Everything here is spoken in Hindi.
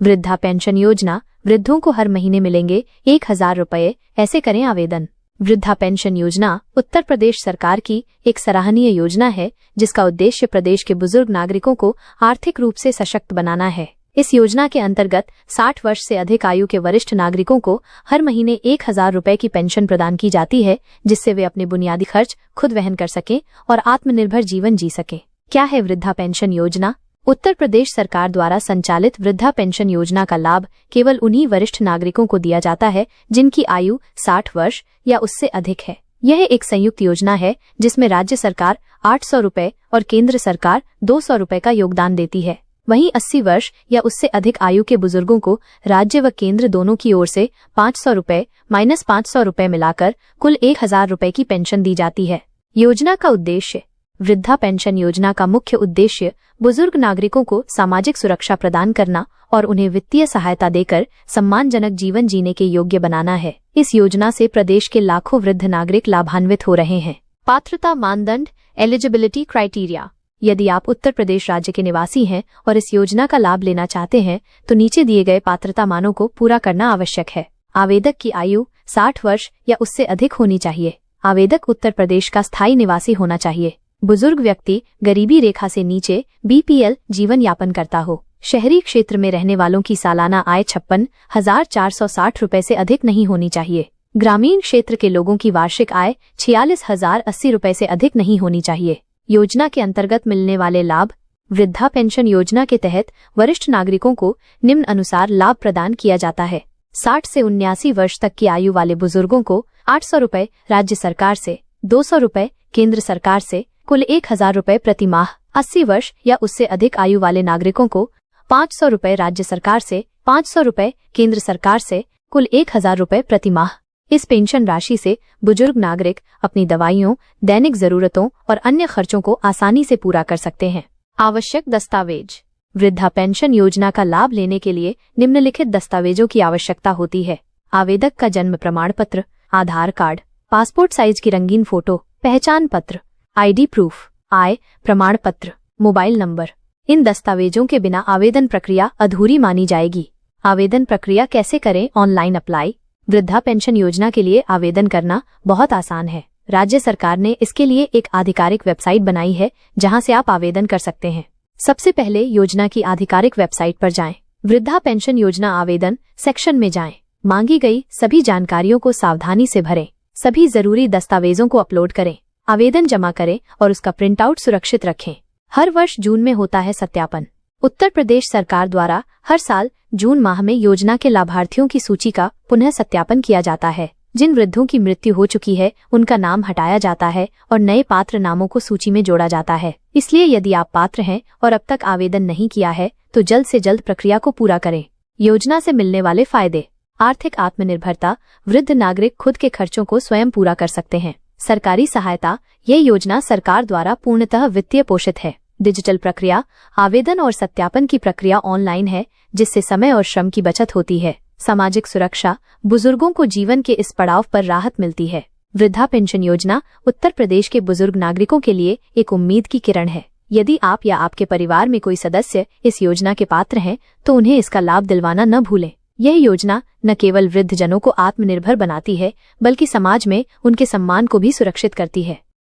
वृद्धा पेंशन योजना, वृद्धों को हर महीने मिलेंगे 1000 रुपये, ऐसे करें आवेदन। वृद्धा पेंशन योजना उत्तर प्रदेश सरकार की एक सराहनीय योजना है जिसका उद्देश्य प्रदेश के बुजुर्ग नागरिकों को आर्थिक रूप से सशक्त बनाना है। इस योजना के अंतर्गत 60 वर्ष से अधिक आयु के वरिष्ठ नागरिकों को हर महीने 1000 रुपये की पेंशन प्रदान की जाती है, जिससे वे अपने बुनियादी खर्च खुद वहन कर सकें और आत्मनिर्भर जीवन जी सकें। क्या है वृद्धा पेंशन योजना? उत्तर प्रदेश सरकार द्वारा संचालित वृद्धा पेंशन योजना का लाभ केवल उन्हीं वरिष्ठ नागरिकों को दिया जाता है जिनकी आयु 60 वर्ष या उससे अधिक है। यह एक संयुक्त योजना है जिसमें राज्य सरकार 800 रुपये और केंद्र सरकार 200 रुपये का योगदान देती है। वहीं 80 वर्ष या उससे अधिक आयु के बुजुर्गों को राज्य व केंद्र दोनों की ओर से 500 रुपये माइनस 500 रुपये मिलाकर कुल 1000 रुपये की पेंशन दी जाती है। योजना का उद्देश्य। वृद्धा पेंशन योजना का मुख्य उद्देश्य बुजुर्ग नागरिकों को सामाजिक सुरक्षा प्रदान करना और उन्हें वित्तीय सहायता देकर सम्मानजनक जीवन जीने के योग्य बनाना है। इस योजना से प्रदेश के लाखों वृद्ध नागरिक लाभान्वित हो रहे हैं। पात्रता मानदंड, एलिजिबिलिटी क्राइटेरिया। यदि आप उत्तर प्रदेश राज्य के निवासी हैं और इस योजना का लाभ लेना चाहते हैं तो नीचे दिए गए पात्रता मानों को पूरा करना आवश्यक है। आवेदक की आयु 60 वर्ष या उससे अधिक होनी चाहिए। आवेदक उत्तर प्रदेश का स्थायी निवासी होना चाहिए। बुजुर्ग व्यक्ति गरीबी रेखा से नीचे BPL जीवन यापन करता हो। शहरी क्षेत्र में रहने वालों की सालाना आय 56,460 रुपये से अधिक नहीं होनी चाहिए। ग्रामीण क्षेत्र के लोगों की वार्षिक आय 46,080 रुपये से अधिक नहीं होनी चाहिए। योजना के अंतर्गत मिलने वाले लाभ। वृद्धा पेंशन योजना के तहत वरिष्ठ नागरिकों को निम्न अनुसार लाभ प्रदान किया जाता है। 60 से 79 वर्ष तक की आयु वाले बुजुर्गों को 800 रुपये राज्य सरकार से, 200 रुपये केंद्र सरकार से, कुल 1000 रुपये प्रति माह। 80 वर्ष या उससे अधिक आयु वाले नागरिकों को 500 रुपये राज्य सरकार से, 500 रुपये केंद्र सरकार से, कुल 1000 रुपये प्रति माह। इस पेंशन राशि से बुजुर्ग नागरिक अपनी दवाइयों, दैनिक जरूरतों और अन्य खर्चों को आसानी से पूरा कर सकते हैं। आवश्यक दस्तावेज। वृद्धा पेंशन योजना का लाभ लेने के लिए निम्नलिखित दस्तावेजों की आवश्यकता होती है। आवेदक का जन्म प्रमाण पत्र, आधार कार्ड, पासपोर्ट साइज की रंगीन फोटो, पहचान पत्र, ID प्रूफ, आय प्रमाण पत्र, मोबाइल नंबर। इन दस्तावेजों के बिना आवेदन प्रक्रिया अधूरी मानी जाएगी। आवेदन प्रक्रिया कैसे करें? Online apply. वृद्धा पेंशन योजना के लिए आवेदन करना बहुत आसान है। राज्य सरकार ने इसके लिए एक आधिकारिक वेबसाइट बनाई है जहां से आप आवेदन कर सकते हैं। सबसे पहले योजना की आधिकारिक वेबसाइट पर जाएं। वृद्धा पेंशन योजना आवेदन सेक्शन में जाएं। मांगी गई सभी जानकारियों को सावधानी से भरें। सभी जरूरी दस्तावेजों को अपलोड करें। आवेदन जमा करें और उसका प्रिंट आउट सुरक्षित रखें। हर वर्ष जून में होता है सत्यापन। उत्तर प्रदेश सरकार द्वारा हर साल जून माह में योजना के लाभार्थियों की सूची का पुनः सत्यापन किया जाता है। जिन वृद्धों की मृत्यु हो चुकी है उनका नाम हटाया जाता है और नए पात्र नामों को सूची में जोड़ा जाता है। इसलिए यदि आप पात्र हैं और अब तक आवेदन नहीं किया है तो जल्द से जल्द प्रक्रिया को पूरा करें। योजना से मिलने वाले फायदे। आर्थिक आत्मनिर्भरता। वृद्ध नागरिक खुद के खर्चों को स्वयं पूरा कर सकते हैं। सरकारी सहायता। यह योजना सरकार द्वारा पूर्णतः वित्तीय पोषित है। डिजिटल प्रक्रिया। आवेदन और सत्यापन की प्रक्रिया ऑनलाइन है जिससे समय और श्रम की बचत होती है। सामाजिक सुरक्षा। बुजुर्गों को जीवन के इस पड़ाव पर राहत मिलती है। वृद्धा पेंशन योजना उत्तर प्रदेश के बुजुर्ग नागरिकों के लिए एक उम्मीद की किरण है। यदि आप या आपके परिवार में कोई सदस्य इस योजना के पात्र हैं तो उन्हें इसका लाभ दिलवाना न भूलें। यह योजना न केवल वृद्धजनों को आत्मनिर्भर बनाती है बल्कि समाज में उनके सम्मान को भी सुरक्षित करती है।